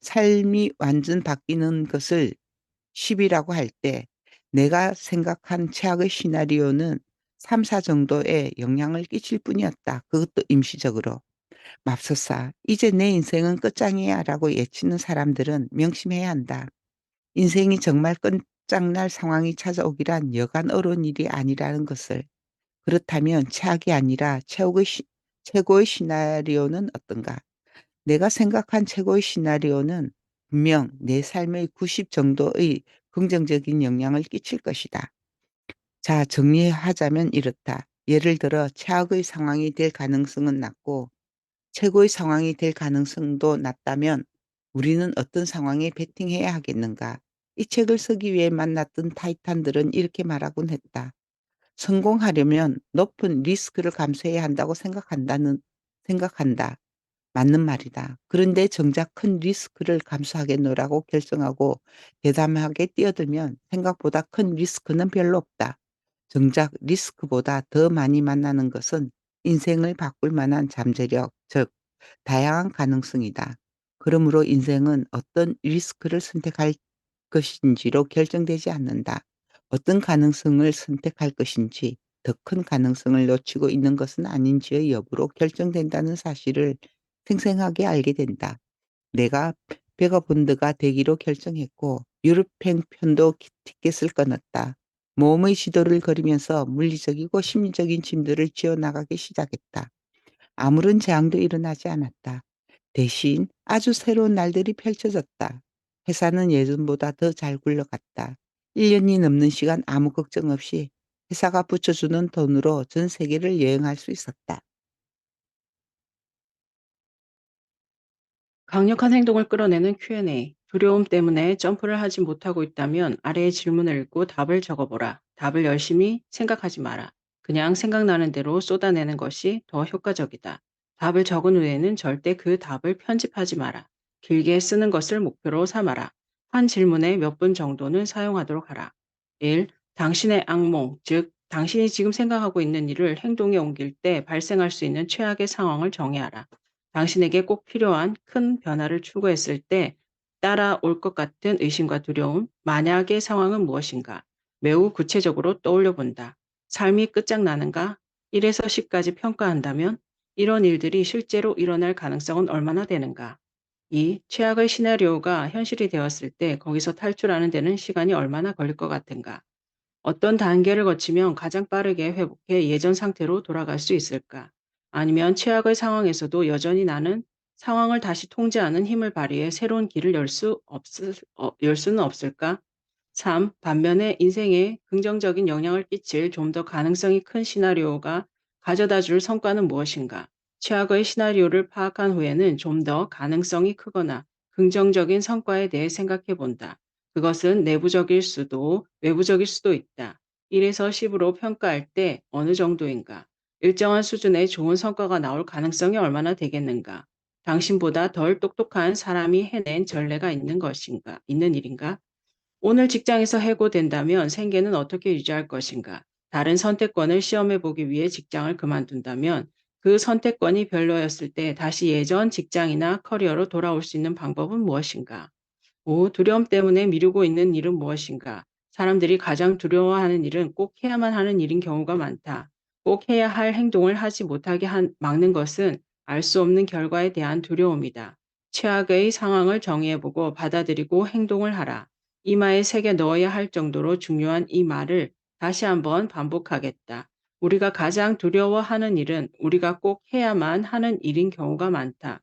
Speaker 2: 삶이 완전 바뀌는 것을 10이라고 할 때 내가 생각한 최악의 시나리오는 3, 4 정도의 영향을 끼칠 뿐이었다. 그것도 임시적으로. 맙소사 이제 내 인생은 끝장이야 라고 외치는 사람들은 명심해야 한다. 인생이 정말 끝장날 상황이 찾아오기란 여간 어려운 일이 아니라는 것을. 그렇다면 최악이 아니라 최고의 시나리오는 어떤가? 내가 생각한 최고의 시나리오는 분명 내 삶의 90 정도의 긍정적인 영향을 끼칠 것이다. 자, 정리하자면 이렇다. 예를 들어 최악의 상황이 될 가능성은 낮고 최고의 상황이 될 가능성도 낮다면 우리는 어떤 상황에 베팅해야 하겠는가? 이 책을 쓰기 위해 만났던 타이탄들은 이렇게 말하곤 했다. 성공하려면 높은 리스크를 감수해야 한다고 생각한다. 맞는 말이다. 그런데 정작 큰 리스크를 감수하겠노라고 결정하고 대담하게 뛰어들면 생각보다 큰 리스크는 별로 없다. 정작 리스크보다 더 많이 만나는 것은 인생을 바꿀 만한 잠재력, 즉 다양한 가능성이다. 그러므로 인생은 어떤 리스크를 선택할 것인지로 결정되지 않는다. 어떤 가능성을 선택할 것인지, 더 큰 가능성을 놓치고 있는 것은 아닌지의 여부로 결정된다는 사실을 생생하게 알게 된다. 내가 베거본드가 되기로 결정했고 유럽행 편도 티켓을 끊었다. 모험의 지도를 걸으면서 물리적이고 심리적인 짐들을 지어 나가기 시작했다. 아무런 재앙도 일어나지 않았다. 대신 아주 새로운 날들이 펼쳐졌다. 회사는 예전보다 더 잘 굴러갔다. 1년이 넘는 시간 아무 걱정 없이 회사가 붙여주는 돈으로 전 세계를 여행할 수 있었다.
Speaker 3: 강력한 행동을 끌어내는 Q&A. 두려움 때문에 점프를 하지 못하고 있다면 아래의 질문을 읽고 답을 적어보라. 답을 열심히 생각하지 마라. 그냥 생각나는 대로 쏟아내는 것이 더 효과적이다. 답을 적은 후에는 절대 그 답을 편집하지 마라. 길게 쓰는 것을 목표로 삼아라. 한 질문에 몇 분 정도는 사용하도록 하라. 1. 당신의 악몽, 즉 당신이 지금 생각하고 있는 일을 행동에 옮길 때 발생할 수 있는 최악의 상황을 정의하라. 당신에게 꼭 필요한 큰 변화를 추구했을 때 따라올 것 같은 의심과 두려움, 만약의 상황은 무엇인가? 매우 구체적으로 떠올려 본다. 삶이 끝장나는가? 1에서 10까지 평가한다면 이런 일들이 실제로 일어날 가능성은 얼마나 되는가? 2. 최악의 시나리오가 현실이 되었을 때 거기서 탈출하는 데는 시간이 얼마나 걸릴 것 같은가? 어떤 단계를 거치면 가장 빠르게 회복해 예전 상태로 돌아갈 수 있을까? 아니면 최악의 상황에서도 여전히 나는 상황을 다시 통제하는 힘을 발휘해 새로운 길을 열 수는 없을까? 3. 반면에 인생에 긍정적인 영향을 끼칠 좀 더 가능성이 큰 시나리오가 가져다 줄 성과는 무엇인가? 최악의 시나리오를 파악한 후에는 좀 더 가능성이 크거나 긍정적인 성과에 대해 생각해 본다. 그것은 내부적일 수도 외부적일 수도 있다. 1에서 10으로 평가할 때 어느 정도인가? 일정한 수준의 좋은 성과가 나올 가능성이 얼마나 되겠는가? 당신보다 덜 똑똑한 사람이 해낸 전례가 있는 일인가? 오늘 직장에서 해고된다면 생계는 어떻게 유지할 것인가? 다른 선택권을 시험해 보기 위해 직장을 그만둔다면 그 선택권이 별로였을 때 다시 예전 직장이나 커리어로 돌아올 수 있는 방법은 무엇인가? 5. 두려움 때문에 미루고 있는 일은 무엇인가? 사람들이 가장 두려워하는 일은 꼭 해야만 하는 일인 경우가 많다. 꼭 해야 할 행동을 하지 못하게 막는 것은 알 수 없는 결과에 대한 두려움이다. 최악의 상황을 정의해보고 받아들이고 행동을 하라. 이마에 새겨 넣어야 할 정도로 중요한 이 말을 다시 한번 반복하겠다. 우리가 가장 두려워하는 일은 우리가 꼭 해야만 하는 일인 경우가 많다.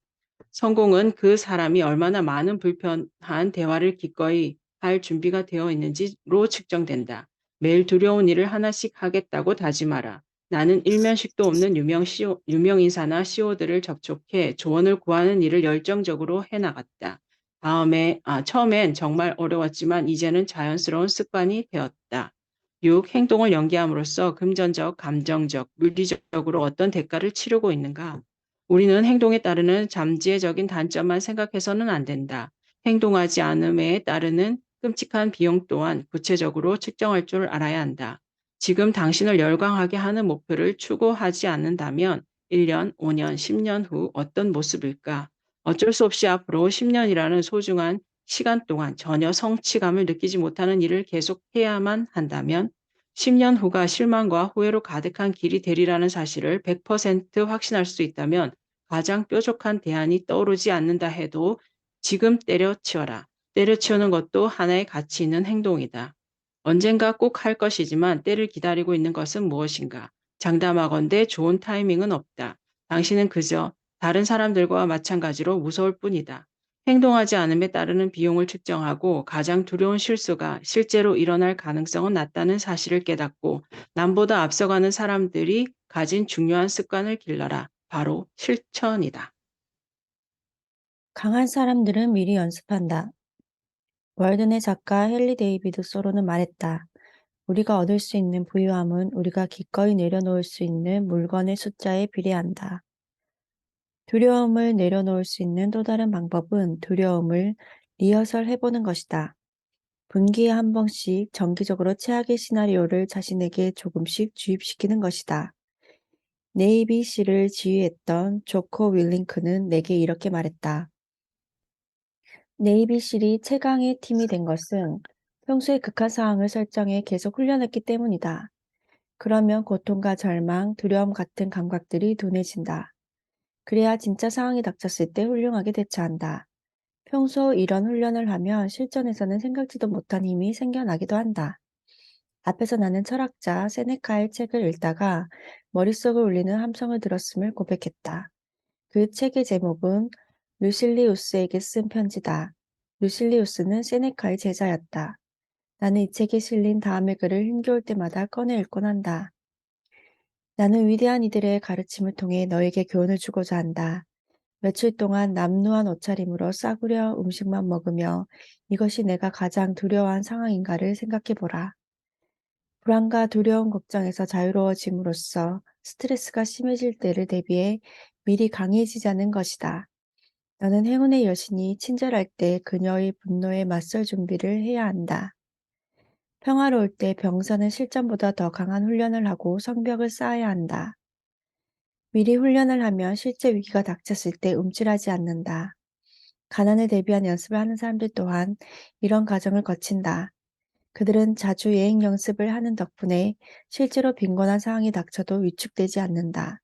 Speaker 3: 성공은 그 사람이 얼마나 많은 불편한 대화를 기꺼이 할 준비가 되어 있는지로 측정된다. 매일 두려운 일을 하나씩 하겠다고 다짐하라. 나는 일면식도 없는 유명인사나 CEO들을 접촉해 조언을 구하는 일을 열정적으로 해나갔다. 처음엔 정말 어려웠지만 이제는 자연스러운 습관이 되었다. 6. 행동을 연기함으로써 금전적, 감정적, 물리적으로 어떤 대가를 치르고 있는가? 우리는 행동에 따르는 잠재적인 단점만 생각해서는 안 된다. 행동하지 않음에 따르는 끔찍한 비용 또한 구체적으로 측정할 줄 알아야 한다. 지금 당신을 열광하게 하는 목표를 추구하지 않는다면 1년, 5년, 10년 후 어떤 모습일까? 어쩔 수 없이 앞으로 10년이라는 소중한 시간 동안 전혀 성취감을 느끼지 못하는 일을 계속해야만 한다면 10년 후가 실망과 후회로 가득한 길이 되리라는 사실을 100% 확신할 수 있다면 가장 뾰족한 대안이 떠오르지 않는다 해도 지금 때려치워라. 때려치우는 것도 하나의 가치 있는 행동이다. 언젠가 꼭 할 것이지만 때를 기다리고 있는 것은 무엇인가? 장담하건대 좋은 타이밍은 없다. 당신은 그저 다른 사람들과 마찬가지로 무서울 뿐이다. 행동하지 않음에 따르는 비용을 측정하고 가장 두려운 실수가 실제로 일어날 가능성은 낮다는 사실을 깨닫고 남보다 앞서가는 사람들이 가진 중요한 습관을 길러라. 바로 실천이다.
Speaker 4: 강한 사람들은 미리 연습한다. 월든의 작가 헨리 데이비드 소로는 말했다. 우리가 얻을 수 있는 부유함은 우리가 기꺼이 내려놓을 수 있는 물건의 숫자에 비례한다. 두려움을 내려놓을 수 있는 또 다른 방법은 두려움을 리허설 해보는 것이다. 분기에 한 번씩 정기적으로 최악의 시나리오를 자신에게 조금씩 주입시키는 것이다. 네이비 실을 지휘했던 조코 윌링크는 내게 이렇게 말했다. 네이비 실이 최강의 팀이 된 것은 평소에 극한 상황을 설정해 계속 훈련했기 때문이다. 그러면 고통과 절망, 두려움 같은 감각들이 둔해진다. 그래야 진짜 상황이 닥쳤을 때 훌륭하게 대처한다. 평소 이런 훈련을 하면 실전에서는 생각지도 못한 힘이 생겨나기도 한다. 앞에서 나는 철학자 세네카의 책을 읽다가 머릿속을 울리는 함성을 들었음을 고백했다. 그 책의 제목은 루실리우스에게 쓴 편지다. 루실리우스는 세네카의 제자였다. 나는 이 책에 실린 다음의 글을 힘겨울 때마다 꺼내 읽곤 한다. 나는 위대한 이들의 가르침을 통해 너에게 교훈을 주고자 한다. 며칠 동안 남루한 옷차림으로 싸구려 음식만 먹으며 이것이 내가 가장 두려워한 상황인가를 생각해보라. 불안과 두려움 걱정에서 자유로워짐으로써 스트레스가 심해질 때를 대비해 미리 강해지자는 것이다. 너는 행운의 여신이 친절할 때 그녀의 분노에 맞설 준비를 해야 한다. 평화로울 때 병사는 실전보다 더 강한 훈련을 하고 성벽을 쌓아야 한다. 미리 훈련을 하면 실제 위기가 닥쳤을 때 움찔하지 않는다. 가난에 대비한 연습을 하는 사람들 또한 이런 과정을 거친다. 그들은 자주 예행 연습을 하는 덕분에 실제로 빈곤한 상황이 닥쳐도 위축되지 않는다.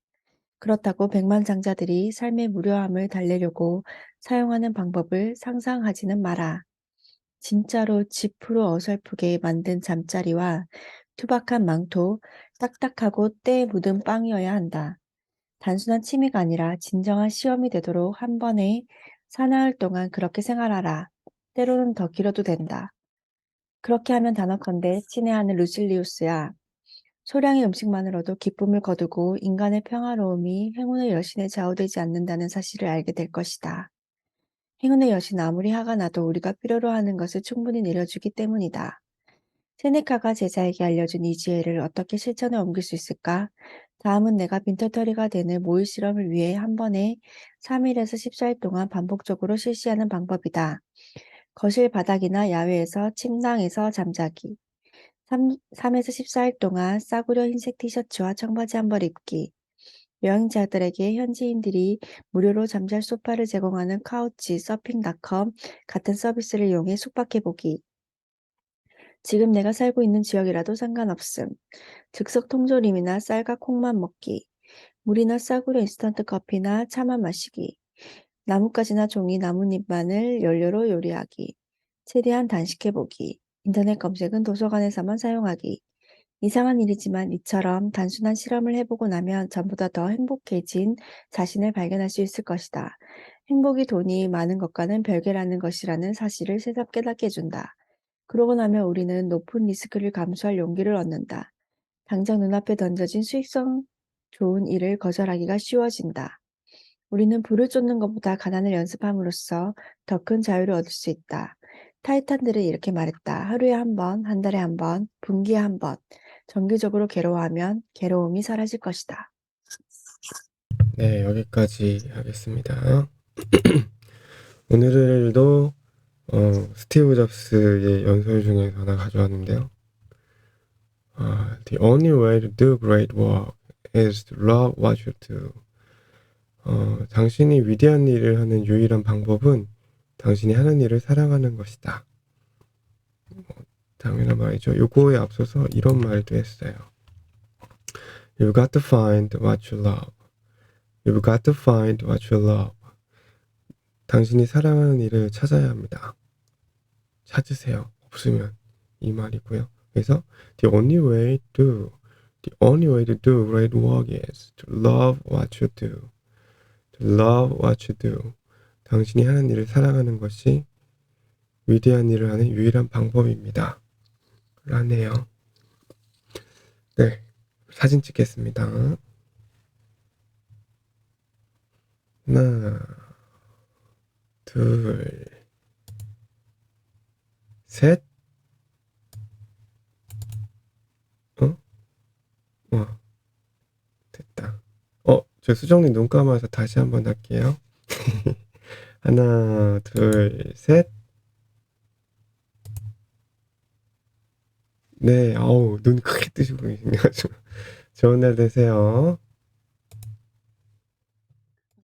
Speaker 4: 그렇다고 백만장자들이 삶의 무료함을 달래려고 사용하는 방법을 상상하지는 마라. 진짜로 지프로 어설프게 만든 잠자리와 투박한 망토, 딱딱하고 때에 묻은 빵이어야 한다. 단순한 취미가 아니라 진정한 시험이 되도록 한 번에 사나흘 동안 그렇게 생활하라. 때로는 더 길어도 된다. 그렇게 하면 단언컨대 친애하는 루실리우스야. 소량의 음식만으로도 기쁨을 거두고 인간의 평화로움이 행운의 여신에 좌우되지 않는다는 사실을 알게 될 것이다. 행운의 여신은 아무리 화가 나도 우리가 필요로 하는 것을 충분히 내려주기 때문이다. 세네카가 제자에게 알려준 이 지혜를 어떻게 실천에 옮길 수 있을까? 다음은 내가 빈털터리가 되는 모의 실험을 위해 한 번에 3일에서 14일 동안 반복적으로 실시하는 방법이다. 거실 바닥이나 야외에서 침낭에서 잠자기. 3에서 14일 동안 싸구려 흰색 티셔츠와 청바지 한 벌 입기. 여행자들에게 현지인들이 무료로 잠잘 소파를 제공하는 카우치 서핑닷컴 같은 서비스를 이용해 숙박해보기. 지금 내가 살고 있는 지역이라도 상관없음. 즉석 통조림이나 쌀과 콩만 먹기. 물이나 싸구려 인스턴트 커피나 차만 마시기. 나뭇가지나 종이, 나뭇잎만을 연료로 요리하기. 최대한 단식해보기. 인터넷 검색은 도서관에서만 사용하기. 이상한 일이지만 이처럼 단순한 실험을 해보고 나면 전보다 더 행복해진 자신을 발견할 수 있을 것이다. 행복이 돈이 많은 것과는 별개라는 것이라는 사실을 새삼 깨닫게 해준다. 그러고 나면 우리는 높은 리스크를 감수할 용기를 얻는다. 당장 눈앞에 던져진 수익성 좋은 일을 거절하기가 쉬워진다. 우리는 불을 쫓는 것보다 가난을 연습함으로써 더 큰 자유를 얻을 수 있다. 타이탄들은 이렇게 말했다. 하루에 한 번, 한 달에 한 번, 분기에 한 번. 정기적으로 괴로워하면 괴로움이 사라질 것이다.
Speaker 1: 네, 여기까지 하겠습니다. 오늘도 스티브 잡스의 연설 중에서 하나 가져왔는데요. The only way to do great work is to love what you do. 당신이 위대한 일을 하는 유일한 방법은 당신이 하는 일을 사랑하는 것이다. 당연한 말이죠. 요거에 앞서서 이런 말도 했어요. You've got to find what you love. You've got to find what you love. 당신이 사랑하는 일을 찾아야 합니다. 찾으세요. 없으면 이 말이고요. 그래서 the only way to great work is to love what you do. To love what you do. 당신이 하는 일을 사랑하는 것이 위대한 일을 하는 유일한 방법입니다. 라네요. 네, 사진 찍겠습니다. 하나, 둘, 셋. 됐다. 저 수정님 눈 감아서 다시 한번 할게요. 하나, 둘, 셋. 네, 눈 크게 뜨시고 계시네요. 좋은 날 되세요.